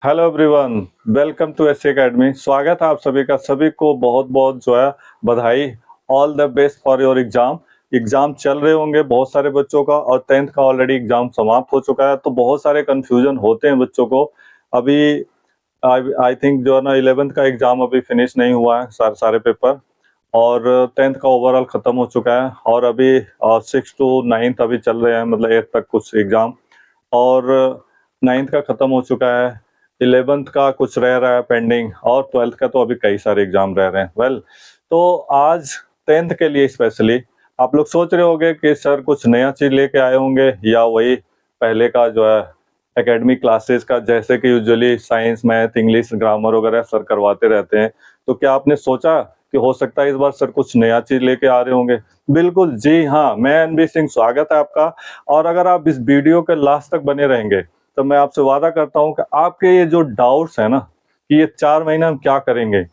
Hello everyone, welcome to S academy. स्वागत है आप सभी का। सभी को बहुत बहुत जो है बधाई। All the best for your exam. Exam चल रहे होंगे बहुत सारे बच्चों का, और 10th का ऑलरेडी एग्जाम समाप्त हो चुका है, तो बहुत सारे कंफ्यूजन होते हैं बच्चों को। अभी आई थिंक जो है ना 11th का एग्जाम अभी फिनिश नहीं हुआ है, सारे पेपर। और 10th का ओवरऑल खत्म हो चुका है, और अभी 6 to 9 अभी चल रहे हैं, मतलब 8 तक कुछ एग्जाम। और 9th का खत्म हो चुका है, 11th का कुछ रह रहा है पेंडिंग, और 12th का तो अभी कई सारे एग्जाम रह रहे हैं। तो आज 10th के लिए स्पेशली आप लोग सोच रहे होंगे कि सर कुछ नया चीज लेके आए होंगे, या वही पहले का जो है एकेडमिक क्लासेस का, जैसे कि usually science, math, English, grammar वगैरह सर करवाते रहते हैं। तो क्या आपने सोचा कि हो सकता है इस बार सर कुछ नया चीज लेके आ रहे होंगे? बिल्कुल जी हाँ, मैं एनबी सिंह, स्वागत है आपका। और अगर आप इस वीडियो के लास्ट तक बने रहेंगे तो मैं आपसे वादा करता हूं कि आपके ये जो डाउट्स है ना, कि ये 4 महीने हम क्या करेंगे,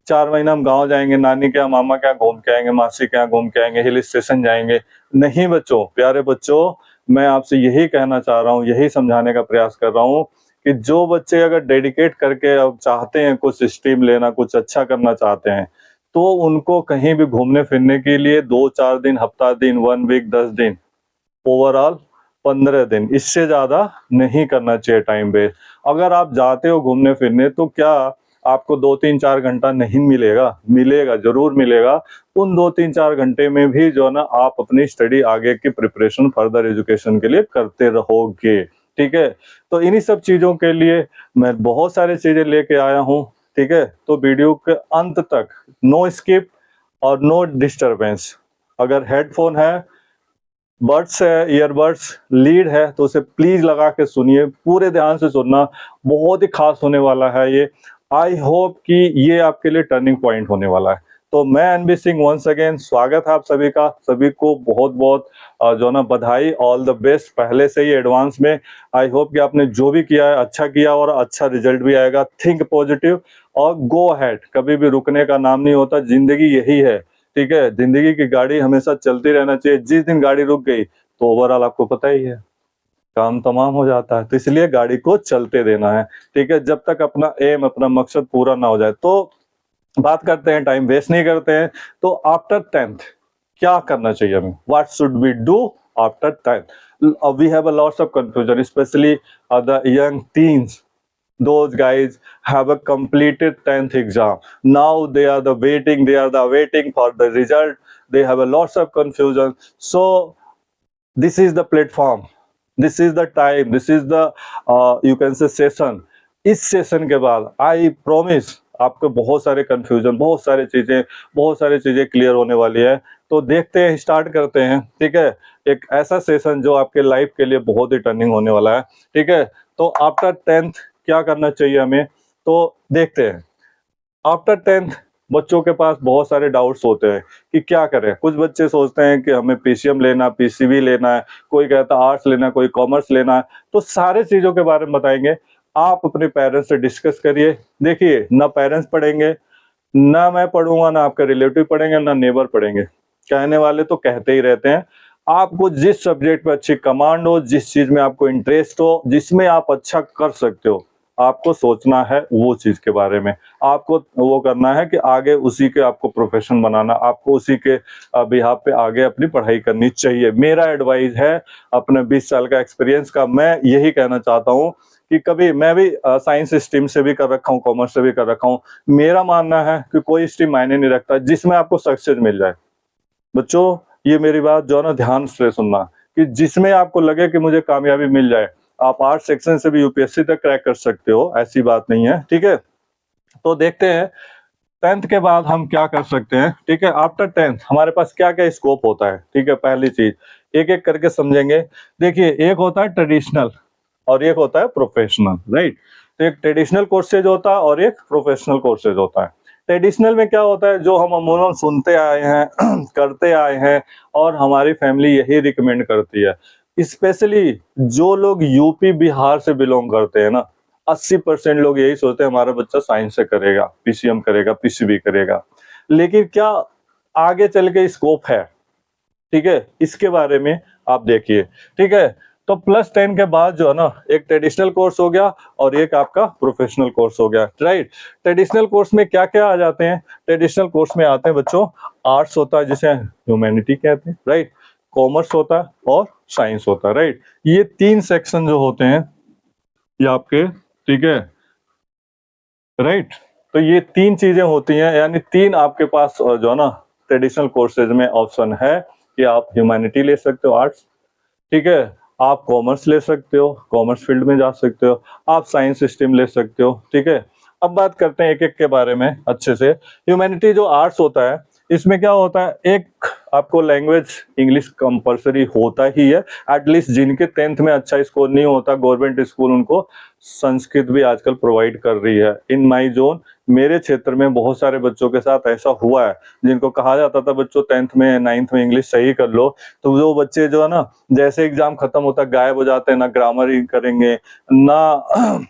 4 महीने हम गांव जाएंगे, नानी के यहाँ, मामा के यहाँ घूम के आएंगे, मासी के यहाँ घूम के आएंगे, हिल स्टेशन जाएंगे। नहीं बच्चों, प्यारे बच्चों, मैं आपसे यही कहना चाह रहा हूँ, यही समझाने का प्रयास कर रहा हूँ कि जो बच्चे अगर डेडिकेट करके अब चाहते हैं कुछ स्ट्रीम लेना, कुछ अच्छा करना चाहते हैं, तो उनको कहीं भी घूमने फिरने के लिए 2-4 दिन, हफ्ता दिन, 1 वीक, 10 दिन, ओवरऑल 15 दिन, इससे ज्यादा नहीं करना चाहिए टाइम वेस्ट। अगर आप जाते हो घूमने फिरने, तो क्या आपको 2-3-4 घंटा नहीं मिलेगा? मिलेगा, जरूर मिलेगा। उन 2-3-4 घंटे में भी जो है ना, आप अपनी स्टडी, आगे की प्रिपरेशन, फर्दर एजुकेशन के लिए करते रहोगे। ठीक है, तो इन्हीं सब चीजों के लिए मैं बहुत सारी चीजें लेके आया हूँ। ठीक है, तो वीडियो के अंत तक नो स्किप और नो डिस्टरबेंस। अगर हेडफोन है, बड्स है, ईयरबड्स, लीड है, तो उसे प्लीज लगा के सुनिए, पूरे ध्यान से सुनना। बहुत ही खास होने वाला है ये। आई होप कि ये आपके लिए टर्निंग पॉइंट होने वाला है। तो मैं एनबी सिंह, वंस अगेन स्वागत है आप सभी का। सभी को बहुत बहुत जो ना बधाई, ऑल द बेस्ट पहले से ही एडवांस में। आई होप कि आपने जो भी किया है अच्छा किया, और अच्छा रिजल्ट भी आएगा। थिंक पॉजिटिव और गो अहेड, कभी भी रुकने का नाम नहीं होता, जिंदगी यही है। ठीक है, जिंदगी की गाड़ी हमेशा चलती रहना चाहिए। जिस दिन गाड़ी रुक गई तो ओवरऑल आपको पता ही है, काम तमाम हो जाता है। तो इसलिए गाड़ी को चलते देना है। ठीक है, जब तक अपना एम, अपना मकसद पूरा ना हो जाए। तो बात करते हैं, टाइम वेस्ट नहीं करते हैं। तो आफ्टर 10th क्या करना चाहिए हमें? What should we do after 10th? We have a lots of confusion, specially the young teens. Those guys have a completed 10th exam. Now they are the waiting for the result. They have a lots of confusion. So this is the platform, this is the time, this is the you can say session. इस session के बाद I promise आपको बहुत सारे confusion, बहुत सारी चीजें clear होने वाली है। तो देखते हैं, स्टार्ट करते हैं। ठीक है, एक ऐसा सेशन जो आपके लाइफ के लिए बहुत ही टर्निंग होने वाला है। ठीक है, तो आफ्टर 10th क्या करना चाहिए हमें, तो देखते हैं। आफ्टर 10th बच्चों के पास बहुत सारे डाउट्स होते हैं कि क्या करें। कुछ बच्चे सोचते हैं कि हमें पीसीएम लेना, पीसीबी लेना है, कोई कहता है आर्ट्स लेना है, कोई कॉमर्स लेना है। तो सारे चीजों के बारे में बताएंगे। आप अपने पेरेंट्स से डिस्कस करिए। देखिए, ना पेरेंट्स पढ़ेंगे, ना मैं पढ़ूंगा, ना आपके रिलेटिव पढ़ेंगे, ना नेबर पढ़ेंगे। कहने वाले तो कहते ही रहते हैं। आपको जिस सब्जेक्ट पे अच्छी कमांड हो, जिस चीज में आपको इंटरेस्ट हो, जिसमें आप अच्छा कर सकते हो, आपको सोचना है वो चीज के बारे में। आपको वो करना है कि आगे उसी के आपको प्रोफेशन बनाना, आपको उसी के बिहाफ पे आगे अपनी पढ़ाई करनी चाहिए। मेरा एडवाइस है, अपने 20 साल का एक्सपीरियंस का, मैं यही कहना चाहता हूँ कि कभी मैं भी साइंस स्ट्रीम से भी कर रखा हूँ, कॉमर्स से भी कर रखा हूँ। मेरा मानना है कि कोई स्ट्रीम मायने नहीं रखता, जिसमें आपको सक्सेस मिल जाए। बच्चों, ये मेरी बात जो है ना ध्यान से सुनना, कि जिसमें आपको लगे कि मुझे कामयाबी मिल जाए। आप आर्ट सेक्शन से भी यूपीएससी तक क्रैक कर सकते हो, ऐसी बात नहीं है। ठीक है, तो देखते हैं 10th के बाद हम क्या कर सकते हैं। ठीक है, आफ्टर 10th हमारे पास क्या क्या स्कोप होता है। ठीक है, पहली चीज एक एक करके समझेंगे। देखिए, एक होता है ट्रेडिशनल और एक होता है प्रोफेशनल, राइट। तो एक ट्रेडिशनल कोर्सेज होता है और एक प्रोफेशनल कोर्सेज होता है। ट्रेडिशनल में क्या होता है, जो हम अमूमन सुनते आए हैं करते आए हैं, और हमारी फैमिली यही रिकमेंड करती है। स्पेशली जो लोग यूपी बिहार से बिलोंग करते हैं ना, 80% लोग यही सोचते हैं हमारा बच्चा साइंस से करेगा, पीसीएम करेगा, पीसीबी करेगा। लेकिन क्या आगे चल के स्कोप है? ठीक है, इसके बारे में आप देखिए। ठीक है, तो +10 के बाद जो है ना एक ट्रेडिशनल कोर्स हो गया और एक आपका प्रोफेशनल कोर्स हो गया, राइट। ट्रेडिशनल कोर्स में क्या क्या आ जाते हैं? ट्रेडिशनल कोर्स में आते हैं बच्चों, आर्ट्स होता है जिसे ह्यूमैनिटी कहते हैं, राइट, कॉमर्स होता है और साइंस होता है, राइट। ये 3 सेक्शन जो होते हैं ये आपके, ठीक है, राइट। तो ये 3 चीजें होती हैं, यानी 3 आपके पास जो है ना ट्रेडिशनल कोर्सेज में ऑप्शन है कि आप ह्यूमैनिटी ले सकते हो, आर्ट्स, ठीक है, आप कॉमर्स ले सकते हो, कॉमर्स फील्ड में जा सकते हो, आप साइंस स्ट्रीम ले सकते हो, ठीक है। अब बात करते हैं एक एक के बारे में अच्छे से। ह्यूमैनिटी जो आर्ट्स होता है इसमें क्या होता है, एक आपको लैंग्वेज इंग्लिश कंपलसरी होता ही है, एटलीस्ट जिनके 10th में अच्छा स्कोर नहीं होता, गवर्नमेंट स्कूल उनको संस्कृत भी आजकल प्रोवाइड कर रही है। इन माई जोन, मेरे क्षेत्र में बहुत सारे बच्चों के साथ ऐसा हुआ है जिनको कहा जाता था बच्चों 10th में 9th में इंग्लिश सही कर लो, तो वो बच्चे जो है ना जैसे एग्जाम खत्म होता गायब हो जाते हैं, ना ग्रामर ही करेंगे, ना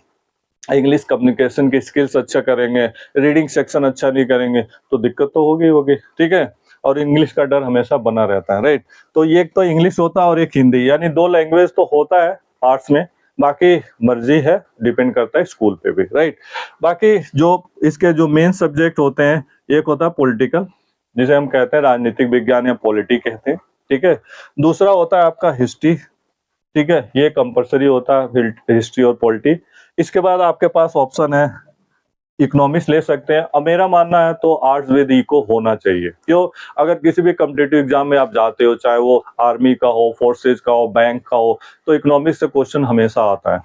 इंग्लिश कम्युनिकेशन की स्किल्स अच्छा करेंगे, रीडिंग सेक्शन अच्छा नहीं करेंगे, तो दिक्कत तो होगी होगी, ठीक है। और इंग्लिश का डर हमेशा बना रहता है, राइट। तो ये एक तो इंग्लिश होता है और एक हिंदी, यानी 2 लैंग्वेज तो होता है आर्ट्स में, बाकी मर्जी है, डिपेंड करता है स्कूल पे भी, राइट। बाकी जो इसके जो मेन सब्जेक्ट होते हैं, एक होता है पॉलिटिकल, जिसे हम कहते हैं राजनीतिक विज्ञान या पॉलिटी कहते हैं, ठीक है। दूसरा होता है आपका हिस्ट्री, ठीक है, ये कंपलसरी होता है हिस्ट्री और पॉलिटी। इसके बाद आपके पास ऑप्शन है इकोनॉमिक्स ले सकते हैं। अब मेरा मानना है तो आर्ट्स विद इको होना चाहिए, क्यों? अगर किसी भी कॉम्पिटिटिव एग्जाम में आप जाते हो, चाहे वो आर्मी का हो, फोर्सेज का हो, बैंक का हो, तो इकोनॉमिक्स से क्वेश्चन हमेशा आता है,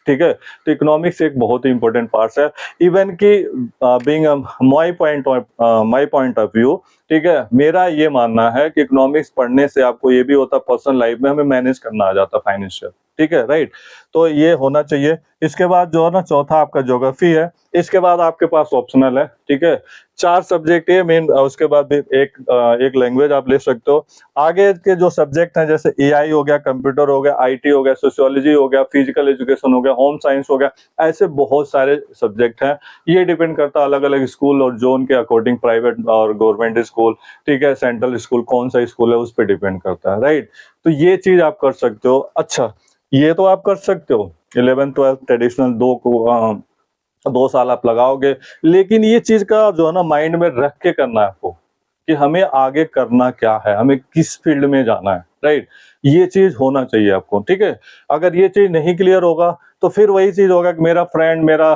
ठीक है। तो इकोनॉमिक्स एक बहुत ही इंपॉर्टेंट पार्ट है, इवन कि being my point of view, ठीक है, मेरा ये मानना है कि इकोनॉमिक्स पढ़ने से आपको ये भी होता है पर्सनल लाइफ में हमें मैनेज करना आ जाता फाइनेंशियल, ठीक है, राइट। तो ये होना चाहिए। इसके बाद जो है ना चौथा आपका ज्योग्राफी है। इसके बाद आपके पास ऑप्शनल है, ठीक है, 4 सब्जेक्ट है मेन, उसके बाद एक लैंग्वेज आप ले सकते हो। आगे के जो सब्जेक्ट हैं जैसे एआई हो गया, कंप्यूटर हो गया, आईटी हो गया, सोशियोलॉजी हो गया, फिजिकल एजुकेशन हो गया, होम साइंस हो गया, ऐसे बहुत सारे सब्जेक्ट हैं। ये डिपेंड करता है अलग अलग स्कूल और जोन के अकॉर्डिंग, प्राइवेट और गवर्नमेंट स्कूल, ठीक है, सेंट्रल स्कूल, कौन सा स्कूल है उस पर डिपेंड करता है, राइट। तो ये चीज आप कर सकते हो। अच्छा, ये तो आप कर सकते हो 11th 12th ट्रेडिशनल 2 साल आप लगाओगे, लेकिन ये चीज का जो है ना माइंड में रख के करना है आपको कि हमें आगे करना क्या है, हमें किस फील्ड में जाना है, राइट। ये चीज होना चाहिए आपको, ठीक है। अगर ये चीज नहीं क्लियर होगा तो फिर वही चीज होगा कि मेरा फ्रेंड, मेरा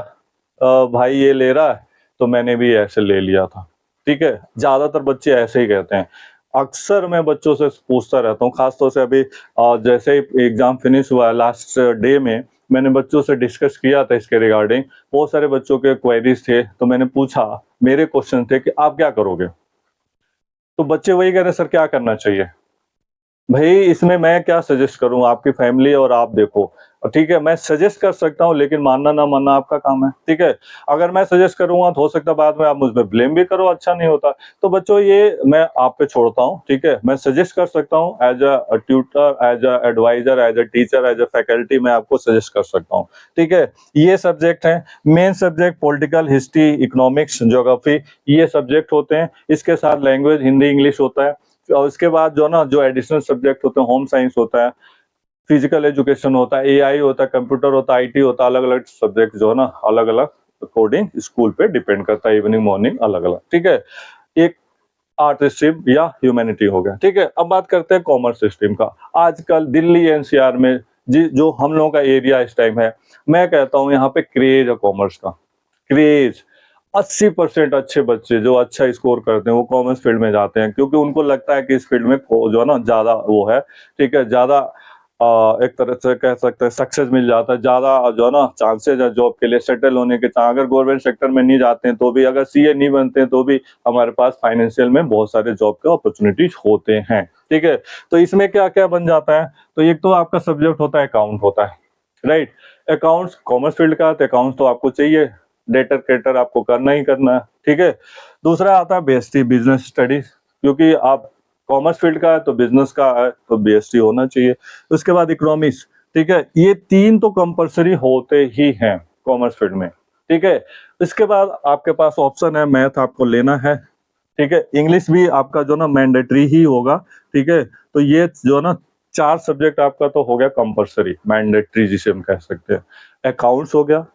भाई ये ले रहा है तो मैंने भी ऐसे ले लिया था, ठीक है। ज्यादातर बच्चे ऐसे ही कहते हैं। अक्सर मैं बच्चों से पूछता रहता हूँ, खासतौर से अभी जैसे ही एग्जाम फिनिश हुआ लास्ट डे में, मैंने बच्चों से डिस्कस किया था इसके रिगार्डिंग। बहुत सारे बच्चों के क्वेरीज थे, तो मैंने पूछा, मेरे क्वेश्चन थे कि आप क्या करोगे, तो बच्चे वही कह रहे सर क्या करना चाहिए। भाई इसमें मैं क्या सजेस्ट करूं, आपकी फैमिली और आप देखो, ठीक है। मैं सजेस्ट कर सकता हूं लेकिन मानना ना मानना आपका काम है, ठीक है। अगर मैं सजेस्ट करूंगा तो हो सकता है बाद में आप मुझ पर ब्लेम भी करो, अच्छा नहीं होता। तो बच्चों ये मैं आप पे छोड़ता हूं, ठीक है। मैं सजेस्ट कर सकता हूं as a tutor, as a advisor, as a teacher, as a faculty, मैं आपको सजेस्ट कर सकता हूँ, ठीक है। ये सब्जेक्ट है main subject, political, history, economics, geography, ये सब्जेक्ट होते हैं। इसके साथ लैंग्वेज हिंदी इंग्लिश होता है। और उसके बाद जो ना जो एडिशनल सब्जेक्ट होते हैं, होम साइंस होता है, फिजिकल एजुकेशन होता है, एआई होता है, कंप्यूटर होता है, आईटी होता है, अलग अलग सब्जेक्ट जो है ना अलग अलग अकॉर्डिंग स्कूल पे डिपेंड करता है, इवनिंग मॉर्निंग अलग अलग, ठीक है। एक आर्ट स्ट्रीम या ह्यूमैनिटी हो गया, ठीक है। अब बात करते हैं कॉमर्स स्ट्रीम का। आजकल दिल्ली एनसीआर में जो हम लोगों का एरिया इस टाइम है, मैं कहता हूँ यहाँ पे क्रेज है कॉमर्स का, क्रेज। 80% अच्छे बच्चे जो अच्छा स्कोर करते हैं वो कॉमर्स फील्ड में जाते हैं, क्योंकि उनको लगता है कि इस फील्ड में जो है ना ज्यादा वो है, ठीक है, ज्यादा एक तरह से कह सकते हैं सक्सेस मिल जाता है, ज्यादा जो है ना चांसेस है जॉब के लिए, सेटल होने के। चाहे अगर गवर्नमेंट सेक्टर में नहीं जाते हैं तो भी, अगर सीए नहीं बनते हैं तो भी हमारे पास फाइनेंशियल में बहुत सारे जॉब के अपॉर्चुनिटीज होते हैं, ठीक है। तो इसमें क्या क्या बन जाता है, तो एक तो आपका सब्जेक्ट होता है अकाउंट होता है, राइट। अकाउंट्स कॉमर्स फील्ड का, तो अकाउंट्स तो आपको चाहिए, डेटर क्रेटर आपको करना ही करना है, ठीक है। दूसरा आता है बीएसटी, बिजनेस स्टडीज, क्योंकि आप कॉमर्स फील्ड का है तो बिजनेस का है तो बीएसटी होना चाहिए। उसके बाद इकोनॉमिक्स, ठीक है। ये 3 तो कंपलसरी होते ही हैं कॉमर्स फील्ड में, ठीक है। इसके बाद आपके पास ऑप्शन है मैथ आपको लेना है, ठीक है। इंग्लिश भी आपका जो ना मैंडेटरी ही होगा, ठीक है। तो ये जो ना 4 सब्जेक्ट आपका तो हो गया कंपलसरी, मैंडेटरी जिसे हम कह सकते हैं। अकाउंट्स हो गया,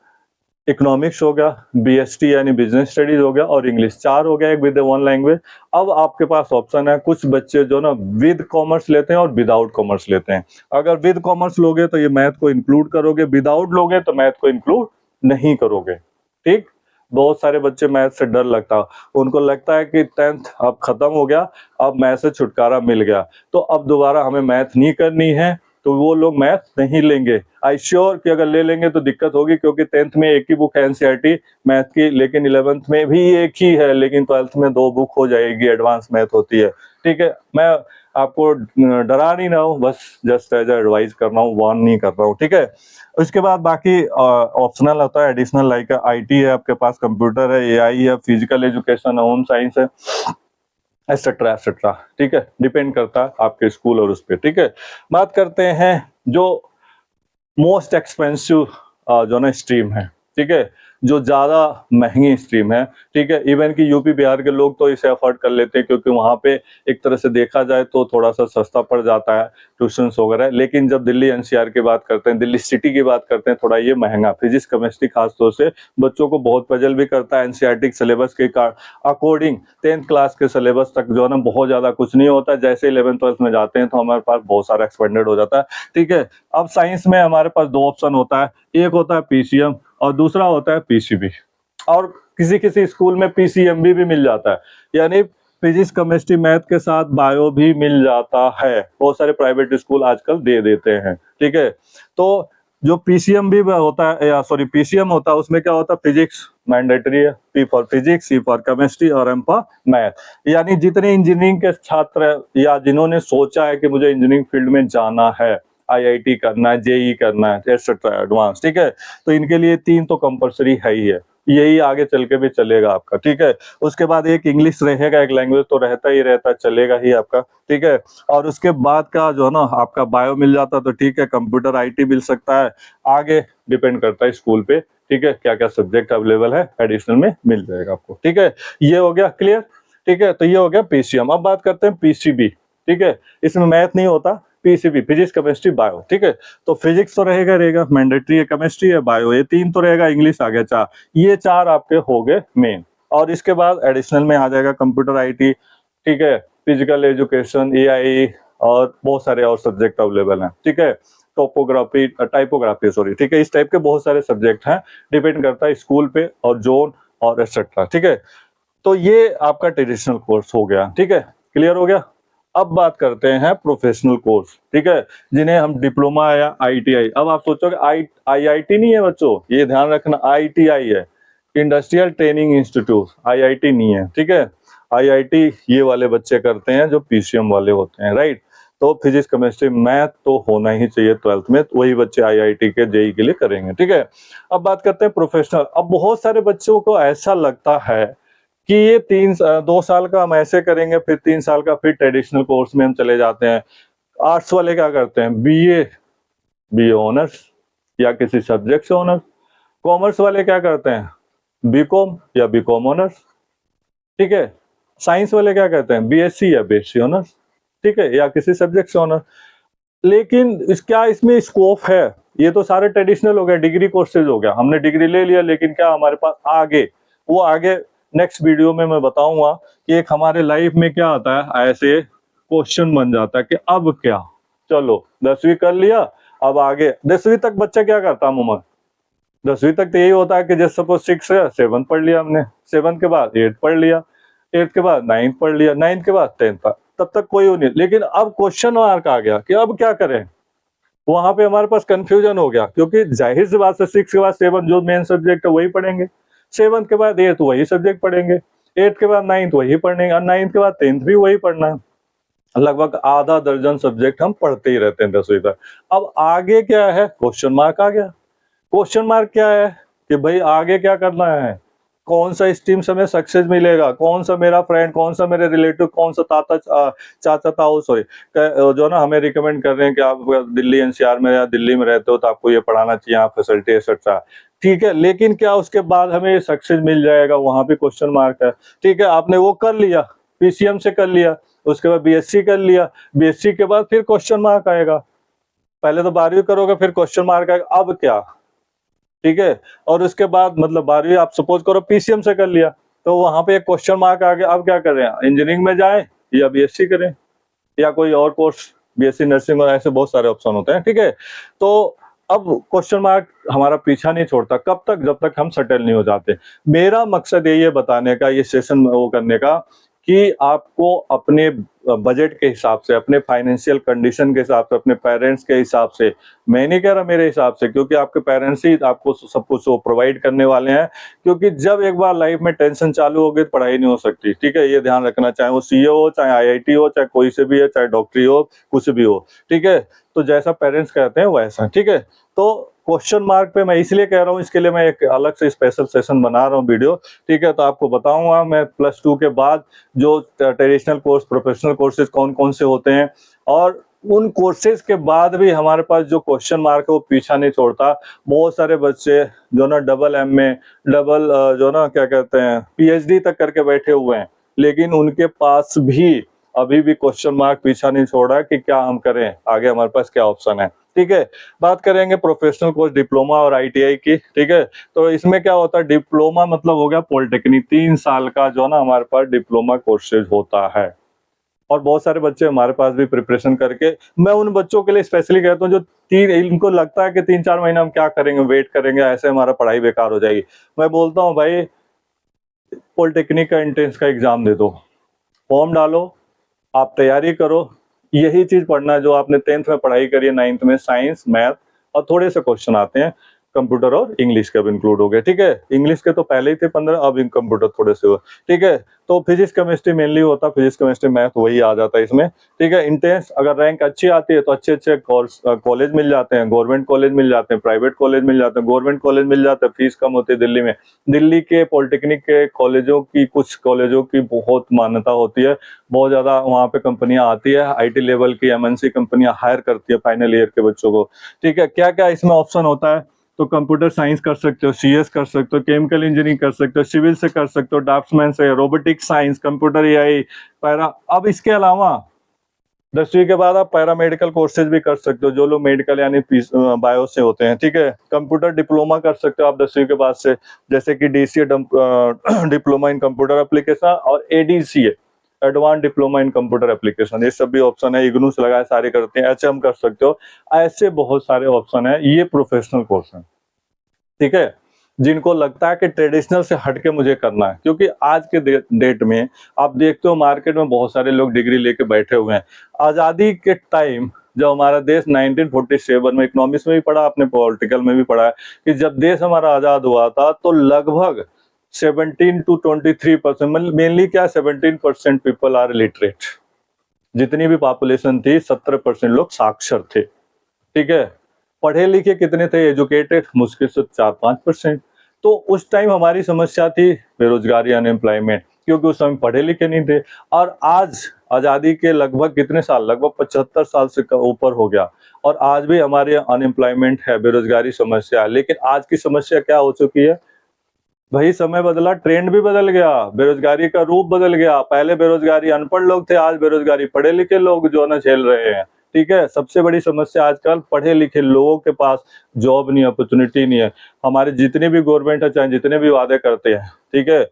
इकोनॉमिक्स हो गया, बीएसटी यानी बिजनेस स्टडीज हो गया और इंग्लिश, 4 हो गया एक विद वन लैंग्वेज। अब आपके पास ऑप्शन है, कुछ बच्चे जो ना विद कॉमर्स लेते हैं और विदाउट कॉमर्स लेते हैं। अगर विद कॉमर्स लोगे तो ये मैथ को इंक्लूड करोगे, विदाउट लोगे तो मैथ को इंक्लूड नहीं करोगे। ठीक, बहुत सारे बच्चे मैथ से डर लगता है, उनको लगता है कि 10th अब खत्म हो गया, अब मैथ से छुटकारा मिल गया, तो अब दोबारा हमें मैथ नहीं करनी है, तो वो लोग मैथ नहीं लेंगे। आई श्योर कि अगर ले लेंगे तो दिक्कत होगी, क्योंकि 10th में एक ही बुक है एनसीईआरटी मैथ की, लेकिन 11th में भी एक ही है, लेकिन 12th में 2 बुक हो जाएगी, एडवांस मैथ होती है। ठीक है, मैं आपको डरा नहीं रहा हूँ, बस जस्ट एज एडवाइस कर रहा हूँ, वार्न नहीं कर रहा हूँ। ठीक है, उसके बाद बाकी ऑप्शनल होता है, एडिशनल, लाइक आईटी है आपके पास, कंप्यूटर है, एआई है, फिजिकल एजुकेशन है, होम साइंस है, एटसेट्रा एटसेट्रा। ठीक है, डिपेंड करता है आपके स्कूल और उस पर। ठीक है, बात करते हैं जो मोस्ट एक्सपेंसिव जो ना स्ट्रीम है। ठीक है, जो ज्यादा महंगी स्ट्रीम है। ठीक है, इवन कि यूपी बिहार के लोग तो इसे अफोर्ड कर लेते हैं, क्योंकि वहां पे एक तरह से देखा जाए तो थोड़ा सा सस्ता पड़ जाता है ट्यूशंस वगैरह। लेकिन जब दिल्ली एनसीआर की बात करते हैं, दिल्ली सिटी की बात करते हैं, थोड़ा ये महंगा, फिजिक्स केमिस्ट्री खासतौर से बच्चों को बहुत पजल भी करता है। एनसीईआरटी सिलेबस के अकॉर्डिंग 10th क्लास के सिलेबस तक जो है ना बहुत ज्यादा कुछ नहीं होता, जैसे 11th 12th में जाते हैं तो हमारे पास बहुत सारा एक्सपेंडेड हो जाता है। ठीक है, अब साइंस में हमारे पास 2 ऑप्शन होता है, एक होता है पीसीएम और दूसरा होता है पीसीबी, और किसी किसी स्कूल में पीसीएमबी भी मिल जाता है, यानी फिजिक्स केमिस्ट्री मैथ के साथ बायो भी मिल जाता है। बहुत सारे प्राइवेट स्कूल आजकल दे देते हैं। ठीक है, तो जो पीसीएम भी होता है, या सॉरी पीसीएम होता है, उसमें क्या होता है, फिजिक्स मैंडेटरी है, P for physics, C for chemistry और एम फॉर मैथ। यानी जितने इंजीनियरिंग के छात्र या जिन्होंने सोचा है कि मुझे इंजीनियरिंग फील्ड में जाना है, आईआईटी करना है, जेई करना है, एटसेट्रा एडवांस, ठीक है, तो इनके लिए 3 तो कंपलसरी है ही है, यही आगे चल के भी चलेगा आपका। ठीक है, उसके बाद एक इंग्लिश रहेगा, एक लैंग्वेज तो रहता ही रहता, चलेगा ही आपका। ठीक है, और उसके बाद का जो है ना आपका बायो मिल जाता तो ठीक है, कंप्यूटर आईटी मिल सकता है, आगे डिपेंड करता है स्कूल पे। ठीक है, क्या क्या सब्जेक्ट अवेलेबल है, एडिशनल में मिल जाएगा आपको। ठीक है, ये हो गया क्लियर। ठीक है, तो ये हो गया पीसीएम। अब बात करते हैं पीसीबी। ठीक है, इसमें मैथ नहीं होता, पीसीबी फिजिक्स केमिस्ट्री बायो। ठीक है, तो फिजिक्स तो रहेगा मैंडेटरी है, केमिस्ट्री है, बायो, ये 3 तो रहेगा, इंग्लिश आ गया 4, ये 4 आपके हो गए मेन। और इसके बाद एडिशनल में आ जाएगा कंप्यूटर आईटी, ठीक है, फिजिकल एजुकेशन, एआई और बहुत सारे और सब्जेक्ट अवेलेबल हैं। ठीक है, टोपोग्राफी, टाइपोग्राफी सॉरी, ठीक है, इस टाइप के बहुत सारे सब्जेक्ट हैं, डिपेंड करता है स्कूल पे और जोन और एटसेट्रा। ठीक है, तो ये आपका ट्रेडिशनल कोर्स हो गया। ठीक है, क्लियर हो गया। अब बात करते हैं प्रोफेशनल कोर्स। ठीक है, जिन्हें हम डिप्लोमा या आईटीआई, अब आप सोचोगे आईआईटी नहीं है बच्चों, ये ध्यान रखना, आईटीआई है, इंडस्ट्रियल ट्रेनिंग इंस्टीट्यूट, आईआईटी नहीं है। ठीक है, आईआईटी ये वाले बच्चे करते हैं जो पीसीएम वाले होते हैं, राइट। तो फिजिक्स केमिस्ट्री मैथ तो होना ही चाहिए 12th में, तो वही बच्चे आईआईटी के जेई के लिए करेंगे। ठीक है, अब बात करते हैं प्रोफेशनल। अब बहुत सारे बच्चों को ऐसा लगता है कि ये 2 साल का हम ऐसे करेंगे, फिर 3 साल का फिर ट्रेडिशनल कोर्स में हम चले जाते हैं। आर्ट्स वाले क्या करते हैं, बीए ऑनर्स या किसी सब्जेक्ट से ऑनर्स। कॉमर्स वाले क्या करते हैं, बीकॉम या बीकॉम ऑनर्स। ठीक है, साइंस वाले क्या कहते हैं, बीएससी या बीएससी ऑनर्स। ठीक है, या किसी सब्जेक्ट से ऑनर्स। लेकिन क्या इसमें स्कोप है, ये तो सारे ट्रेडिशनल हो गए, डिग्री कोर्सेज हो गया, हमने डिग्री ले लिया, लेकिन क्या हमारे पास आगे, वो आगे नेक्स्ट वीडियो में मैं बताऊंगा कि एक हमारे लाइफ में क्या आता है, ऐसे क्वेश्चन बन जाता है कि अब क्या, चलो 10वीं कर लिया, अब आगे 10वीं तक बच्चा क्या करता है उमर, 10वीं तक तो यही होता है कि जैसे सपोज 6 है, 7 पढ़ लिया हमने, 7 के बाद 8 पढ़ लिया, 8 के बाद 9 पढ़ लिया, 9 के बाद 10 पढ़, तब तक कोई नहीं। लेकिन अब क्वेश्चन मार्क आ गया कि अब क्या करें, वहां पे हमारे पास कंफ्यूजन हो गया, क्योंकि जाहिर सी बात है 6 के बाद 7 जो मेन सब्जेक्ट है वही पढ़ेंगे, 7 के बाद 8 वही सब्जेक्ट पढ़ेंगे, 8 के बाद 9 वही पढ़ेंगे, और 9 के बाद 10th भी वही पढ़ना है। लगभग आधा दर्जन सब्जेक्ट हम पढ़ते ही रहते हैं 10वीं तक। अब आगे क्या है, क्वेश्चन मार्क आ गया। क्वेश्चन मार्क क्या है कि भाई आगे क्या करना है, कौन सा स्ट्रीम से हमें सक्सेस मिलेगा, कौन सा मेरा फ्रेंड, कौन सा मेरे रिलेटिव, कौन सा चाचा ताऊ सॉरी जो ना हमें रिकमेंड कर रहे हैं कि आप दिल्ली एनसीआर में या दिल्ली में रहते हो तो आपको ये पढ़ाना चाहिए, यहाँ फैसिलिटी एक्सेट्रा। ठीक है, लेकिन क्या उसके बाद हमें सक्सेस मिल जाएगा, वहां पे क्वेश्चन मार्क है। ठीक है, आपने वो कर लिया, पीसीएम से कर लिया, उसके बाद बीएससी कर लिया, बीएससी के बाद फिर क्वेश्चन मार्क आएगा, पहले तो 12वीं करोगे फिर क्वेश्चन मार्क आएगा, अब क्या, ठीक है। और उसके बाद मतलब 12वीं आप सपोज करो पीसीएम से कर लिया, तो वहां पे एक क्वेश्चन मार्क आ गया, अब क्या करें, इंजीनियरिंग में जाएं या बीएससी करें या कोई और कोर्स, बीएससी नर्सिंग और ऐसे बहुत सारे ऑप्शन होते हैं, ठीक है। तो अब क्वेश्चन मार्क हमारा पीछा नहीं छोड़ता, कब तक, जब तक हम सेटल नहीं हो जाते। मेरा मकसद यही है बताने का, ये सेशन वो करने का, कि आपको अपने बजट के हिसाब से, अपने फाइनेंशियल कंडीशन के हिसाब से, अपने पेरेंट्स के हिसाब से, मैं नहीं कह रहा मेरे हिसाब से, क्योंकि आपके पेरेंट्स ही आपको सब कुछ प्रोवाइड करने वाले हैं, क्योंकि जब एक बार लाइफ में टेंशन चालू हो गई तो पढ़ाई नहीं हो सकती, ठीक है, ये ध्यान रखना, चाहे वो सीए हो, चाहे आईआईटी हो, चाहे कोई से भी है, चाहे डॉक्टरी हो, कुछ भी हो, ठीक है। तो जैसा पेरेंट्स कहते हैं वैसा, ठीक है। तो क्वेश्चन मार्क पे मैं इसलिए कह रहा हूँ, इसके लिए मैं एक अलग से स्पेशल सेशन बना रहा हूँ वीडियो, ठीक है। तो आपको बताऊंगा मैं +2 के बाद जो ट्रेडिशनल कोर्स, प्रोफेशनल कोर्सेज कौन कौन से होते हैं, और उन कोर्सेज के बाद भी हमारे पास जो क्वेश्चन मार्क है वो पीछा नहीं छोड़ता। बहुत सारे बच्चे जो ना डबल एमए, डबल जो ना क्या कहते हैं पीएचडी तक करके बैठे हुए हैं, लेकिन उनके पास भी अभी भी क्वेश्चन मार्क पीछा नहीं छोड़ा कि क्या हम करें आगे, हमारे पास क्या ऑप्शन है, ठीक है। बात करेंगे प्रोफेशनल कोर्स, डिप्लोमा और आईटीआई की, ठीक है। तो इसमें क्या होता है, डिप्लोमा मतलब हो गया पॉलिटेक्निक, 3 साल का जो ना हमारे पास डिप्लोमा कोर्सेज होता है। और बहुत सारे बच्चे हमारे पास भी प्रिपरेशन करके, मैं उन बच्चों के लिए स्पेशली कहता हूँ जो इनको लगता है कि 3-4 महीना हम क्या करेंगे, वेट करेंगे, ऐसे हमारा पढ़ाई बेकार हो जाएगी। मैं बोलता हूँ भाई पॉलिटेक्निक का एंट्रेंस का एग्जाम दे दो, फॉर्म डालो, आप तैयारी करो, यही चीज पढ़ना है जो आपने 10th में पढ़ाई करी है, 9th में साइंस, मैथ और थोड़े से क्वेश्चन आते हैं, कंप्यूटर और इंग्लिश के अब इंक्लूड हो गए, ठीक है। इंग्लिश के तो पहले ही थे 15, अब इन कंप्यूटर थोड़े से हुए, ठीक है। तो फिजिक्स केमिस्ट्री मेनली होता, फिजिक्स केमिस्ट्री मैथ वही आ जाता है इसमें, ठीक है। इंटेंस अगर रैंक अच्छी आती है तो अच्छे अच्छे कोर्स कॉलेज मिल जाते हैं, गवर्नमेंट कॉलेज मिल जाते हैं, प्राइवेट कॉलेज मिल जाते हैं। गवर्नमेंट कॉलेज मिल जाते हैं, फीस कम होती है दिल्ली में, दिल्ली के पॉलिटेक्निक के कॉलेजों की, कुछ कॉलेजों की बहुत मान्यता होती है, बहुत ज्यादा वहां पे कंपनियां आती है, आईटी लेवल की एमएनसी कंपनियां हायर करती है फाइनल ईयर के बच्चों को, ठीक है। क्या क्या इसमें ऑप्शन होता है, तो कंप्यूटर साइंस कर सकते हो, सीएस कर सकते हो, केमिकल इंजीनियरिंग कर सकते हो, सिविल से कर सकते हो, ड्राफ्ट्समैन से, robotic science, computer AI, para. अब इसके अलावा 10वीं के बाद आप पैरामेडिकल कोर्सेज भी कर सकते हो, जो लोग मेडिकल यानी बायो से होते हैं, ठीक है। कंप्यूटर डिप्लोमा कर सकते हो आप 10वीं के बाद से, जैसे कि DCA diploma in computer application और ADCA advance diploma in computer application, ये सब भी ऑप्शन है, इग्नू से लगाए सारे करते हैं, एचएम कर सकते हो, ऐसे बहुत सारे ऑप्शन है, ये प्रोफेशनल कोर्स है, ठीक है। जिनको लगता है कि ट्रेडिशनल से हटके मुझे करना है, क्योंकि आज के डेट में आप देखते हो मार्केट में बहुत सारे लोग डिग्री लेके बैठे हुए हैं। आजादी के टाइम जब हमारा देश 1947 में, इकोनॉमिक्स में भी पढ़ा आपने, पॉलिटिकल में भी पढ़ा है, कि जब देश हमारा आजाद हुआ था तो लगभग 17 to 23%, मेनली क्या 17% पीपल आर लिटरेट, जितनी भी पॉपुलेशन थी 17% लोग साक्षर थे, ठीक है। पढ़े लिखे कितने थे, एजुकेटेड, मुश्किल से 4-5%। तो उस टाइम हमारी समस्या थी बेरोजगारी, अनएम्प्लॉयमेंट, क्योंकि उस समय पढ़े लिखे नहीं थे। और आज आजादी के लगभग कितने साल, लगभग 75 साल से ऊपर हो गया, और आज भी हमारे अनएम्प्लॉयमेंट है, बेरोजगारी समस्या है। लेकिन आज की समस्या क्या हो चुकी है भाई, समय बदला, ट्रेंड भी बदल गया, बेरोजगारी का रूप बदल गया। पहले बेरोजगारी अनपढ़ लोग थे, आज बेरोजगारी पढ़े लिखे लोग जो ना झेल रहे हैं, ठीक है। सबसे बड़ी समस्या आजकल पढ़े लिखे लोगों के पास जॉब नहीं, अपॉर्चुनिटी नहीं है। हमारे जितने भी गवर्नमेंट है, चाहे जितने भी वादे करते हैं, ठीक है,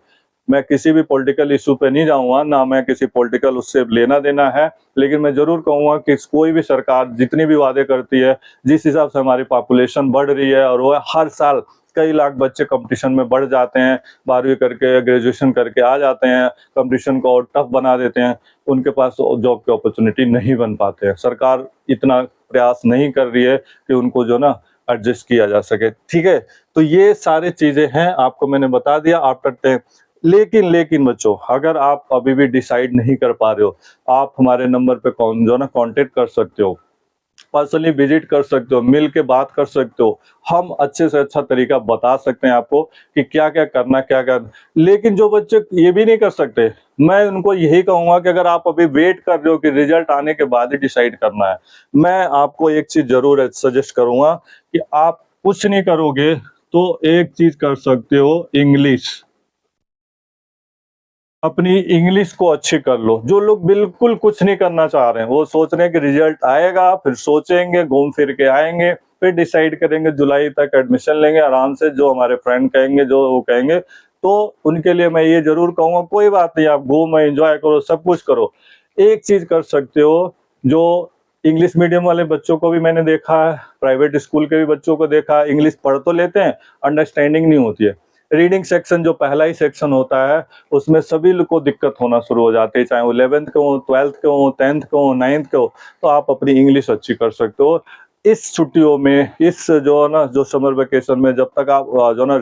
मैं किसी भी पॉलिटिकल इशू पे नहीं जाऊंगा, ना मैं किसी पॉलिटिकल उससे लेना देना है, लेकिन मैं जरूर कहूंगा कि कोई भी सरकार जितनी भी वादे करती है, जिस हिसाब से हमारी पॉपुलेशन बढ़ रही है, और वो हर साल कई लाख बच्चे कंपटीशन में बढ़ जाते हैं, 12वीं करके ग्रेजुएशन करके आ जाते हैं, कंपटीशन को और टफ बना देते हैं, उनके पास जॉब की अपॉर्चुनिटी नहीं बन पाते हैं। सरकार इतना प्रयास नहीं कर रही है कि उनको जो ना एडजस्ट किया जा सके, ठीक है। तो ये सारी चीजें हैं, आपको मैंने बता दिया आफ्टर। लेकिन बच्चों, अगर आप अभी भी डिसाइड नहीं कर पा रहे हो, आप हमारे नंबर पे जो ना कांटेक्ट कर सकते हो, पर्सनली विजिट कर सकते हो, मिल के बात कर सकते हो, हम अच्छे से अच्छा तरीका बता सकते हैं आपको कि क्या क्या करना, क्या करना। लेकिन जो बच्चे ये भी नहीं कर सकते, मैं उनको यही कहूंगा कि अगर आप अभी वेट कर रहे हो कि रिजल्ट आने के बाद ही डिसाइड करना है, मैं आपको एक चीज जरूर सजेस्ट करूंगा कि आप कुछ नहीं करोगे तो एक चीज कर सकते हो, इंग्लिश। अपनी इंग्लिश को अच्छी कर लो। जो लोग बिल्कुल कुछ नहीं करना चाह रहे हैं, वो सोच रहे हैं कि रिजल्ट आएगा, फिर सोचेंगे, घूम फिर के आएंगे, फिर डिसाइड करेंगे, जुलाई तक एडमिशन लेंगे आराम से, जो हमारे फ्रेंड कहेंगे, जो वो कहेंगे। तो उनके लिए मैं ये जरूर कहूंगा, कोई बात नहीं, आप घूमो, एंजॉय करो, सब कुछ करो। एक चीज कर सकते हो, जो इंग्लिश मीडियम वाले बच्चों को भी मैंने देखा है, प्राइवेट स्कूल के भी बच्चों को देखा है, इंग्लिश पढ़ तो लेते हैं, अंडरस्टैंडिंग नहीं होती है। रीडिंग सेक्शन जो पहला ही सेक्शन होता है, उसमें सभी लोग को दिक्कत होना शुरू हो जाती है, चाहे वो 11th के हो, 12th के हो, 10th के हो, 9th के हो। तो आप अपनी इंग्लिश अच्छी कर सकते हो इस छुट्टियों में, इस जो है ना, जो समर वेकेशन में, जब तक आप जो ना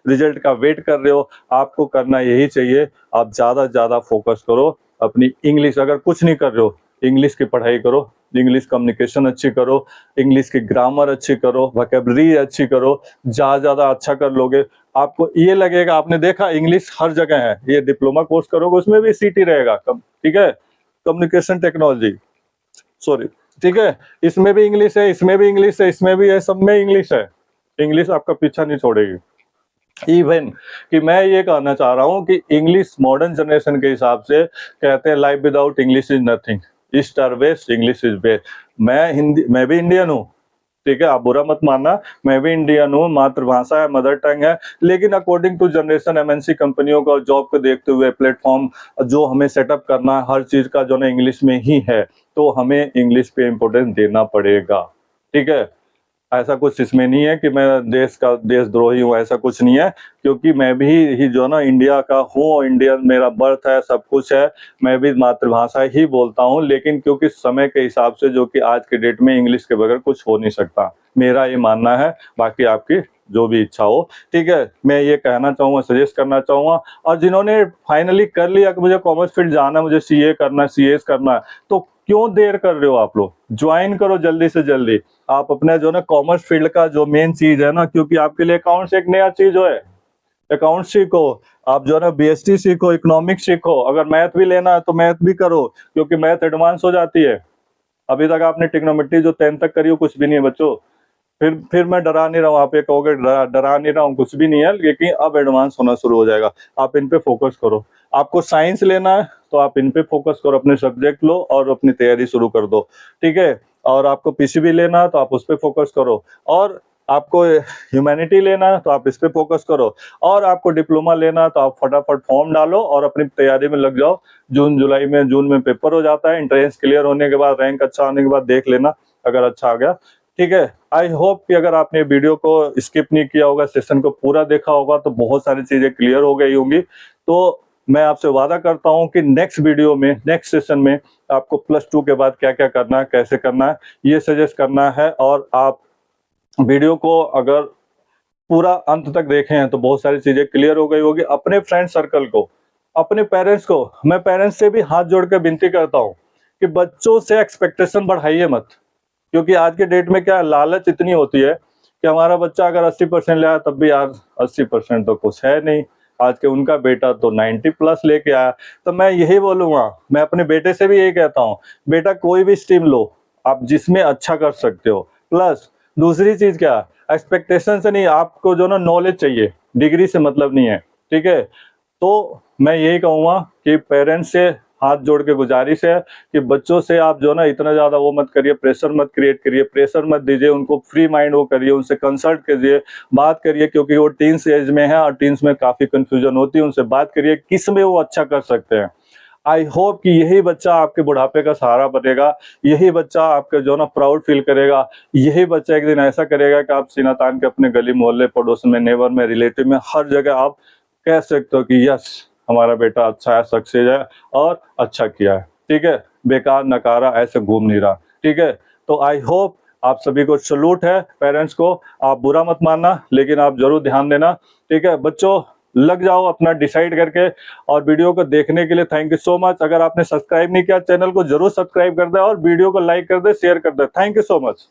रिजल्ट का वेट कर रहे हो, आपको करना यही चाहिए, आप ज्यादा से ज्यादा फोकस करो अपनी इंग्लिश। अगर कुछ नहीं कर रहे हो, इंग्लिश की पढ़ाई करो, इंग्लिश कम्युनिकेशन अच्छी करो, इंग्लिश की ग्रामर अच्छी करो, वोकैबुलरी अच्छी करो। ज्यादा अच्छा कर लोगे, आपको ये लगेगा, आपने देखा इंग्लिश हर जगह है। ये डिप्लोमा कोर्स करोगे, उसमें भी सीटी रहेगा, ठीक है, कम्युनिकेशन टेक्नोलॉजी, सॉरी, ठीक है, इसमें भी इंग्लिश है, इसमें भी इंग्लिश है, इसमें भी है, सब में इंग्लिश है। इंग्लिश आपका पीछा नहीं छोड़ेगी। इवन कि मैं ये कहना चाह रहा हूँ कि इंग्लिश मॉडर्न जनरेशन के हिसाब से कहते हैं, life without English is nothing, east और वेस्ट, इंग्लिश इज बेस्ट। मैं भी इंडियन हूँ, ठीक है, आप बुरा मत मानना, मैं भी इंडियन हूँ, मातृभाषा है, मदर टंग है। लेकिन अकॉर्डिंग टू जनरेशन, एमएनसी कंपनियों का जॉब को देखते हुए, प्लेटफॉर्म जो हमें सेटअप करना है हर चीज का, जो ना इंग्लिश में ही है, तो हमें इंग्लिश पे इम्पोर्टेंस देना पड़ेगा, ठीक है। ऐसा कुछ इसमें नहीं है कि मैं देशद्रोही हूँ, ऐसा कुछ नहीं है, क्योंकि मैं भी ही जो ना इंडिया का हूँ, इंडियन मेरा बर्थ है, सब कुछ है, मैं भी मातृभाषा ही बोलता हूँ। लेकिन क्योंकि समय के हिसाब से, जो कि आज के डेट में इंग्लिश के बगैर कुछ हो नहीं सकता, मेरा ये मानना है, बाकी आपकी जो भी इच्छा हो, ठीक है। मैं ये कहना चाहूंगा, सजेस्ट करना चाहूंगा। और जिन्होंने फाइनली कर लिया कि मुझे कॉमर्स फील्ड जाना है, मुझे सीए करना है, सीएस करना है, तो क्यों देर कर रहे हो आप लोग, ज्वाइन करो जल्दी से जल्दी। आप अपने जो ना कॉमर्स फील्ड का जो मेन चीज है ना, क्योंकि आपके लिए अकाउंट्स एक नया चीज है, अकाउंट सीखो, आप जो है ना बीएसटी सीखो, इकोनॉमिक्स सीखो। अगर मैथ भी लेना है तो मैथ भी करो, क्योंकि मैथ एडवांस हो जाती है। अभी तक आपने ट्रिग्नोमेट्री जो 10th तक करी हो, कुछ भी नहीं है बच्चों। फिर मैं डरा नहीं रहा हूँ, आप ये कहोगे डरा नहीं रहा हूँ, कुछ भी नहीं है, लेकिन अब एडवांस होना शुरू हो जाएगा। आप इन पे फोकस करो। आपको साइंस लेना है तो आप इन पे फोकस करो, अपने सब्जेक्ट लो और अपनी तैयारी शुरू कर दो, ठीक है। और आपको पीसीबी लेना है तो आप उस पर फोकस करो, और आपको ह्यूमैनिटी लेना है तो आप इस पे फोकस करो, और आपको डिप्लोमा लेना है तो आप फटाफट फॉर्म डालो और अपनी तैयारी में लग जाओ। जून में पेपर हो जाता है, एंट्रेंस क्लियर होने के बाद, रैंक अच्छा आने के बाद देख लेना, अगर अच्छा आ गया, ठीक है। आई होप कि अगर आपने वीडियो को स्किप नहीं किया होगा, सेशन को पूरा देखा होगा, तो बहुत सारी चीजें क्लियर हो गई होंगी। तो मैं आपसे वादा करता हूं कि नेक्स्ट वीडियो में, नेक्स्ट सेशन में आपको +2 के बाद क्या क्या करना है, कैसे करना है, ये सजेस्ट करना है। और आप वीडियो को अगर पूरा अंत तक देखे हैं तो बहुत सारी चीजें क्लियर हो गई होगी। अपने फ्रेंड सर्कल को, अपने पेरेंट्स को, मैं पेरेंट्स से भी हाथ जोड़ के विनती करता हूँ कि बच्चों से एक्सपेक्टेशन बढ़ाइए मत। क्योंकि आज के डेट में क्या है, लालच इतनी होती है कि हमारा बच्चा अगर 80% ले आया, तब भी यार 80% तो कुछ है नहीं। आज के उनका बेटा तो 90+ लेके आया। तो मैं यही बोलूंगा, मैं अपने बेटे से भी यही कहता हूँ, बेटा कोई भी स्ट्रीम लो, आप जिसमें अच्छा कर सकते हो। प्लस दूसरी चीज क्या, एक्सपेक्टेशन से नहीं, आपको जो ना नॉलेज चाहिए, डिग्री से मतलब नहीं है, ठीक है। तो मैं यही कहूंगा कि पेरेंट्स से हाथ जोड़ के गुजारिश है कि बच्चों से आप जो ना इतना ज्यादा वो मत करिए, प्रेशर मत क्रिएट करिए, प्रेशर मत दीजिए उनको, फ्री माइंड वो करिए, उनसे कंसल्ट करिए, बात करिए, क्योंकि वो टीन्स एज में है और टीन्स में काफी कंफ्यूजन होती है। उनसे बात करिए किस में वो अच्छा कर सकते हैं। आई होप कि यही बच्चा आपके बुढ़ापे का सहारा बनेगा, यही बच्चा आपके जो ना प्राउड फील करेगा, यही बच्चा एक दिन ऐसा करेगा कि आप सीना तान के अपने गली मोहल्ले, पड़ोस में, नेबर में, रिलेटिव में, हर जगह आप कह सकते हो कि यस, हमारा बेटा अच्छा है, सक्सेस है और अच्छा किया है, ठीक है, बेकार नकारा ऐसे घूम नहीं रहा, ठीक है। तो आई होप आप सभी को सलूट है, पेरेंट्स को आप बुरा मत मानना, लेकिन आप जरूर ध्यान देना, ठीक है। बच्चों लग जाओ अपना डिसाइड करके। और वीडियो को देखने के लिए थैंक यू सो मच। अगर आपने सब्सक्राइब नहीं किया, चैनल को जरूर सब्सक्राइब कर दे और वीडियो को लाइक कर दे, शेयर कर दे। Thank you so much.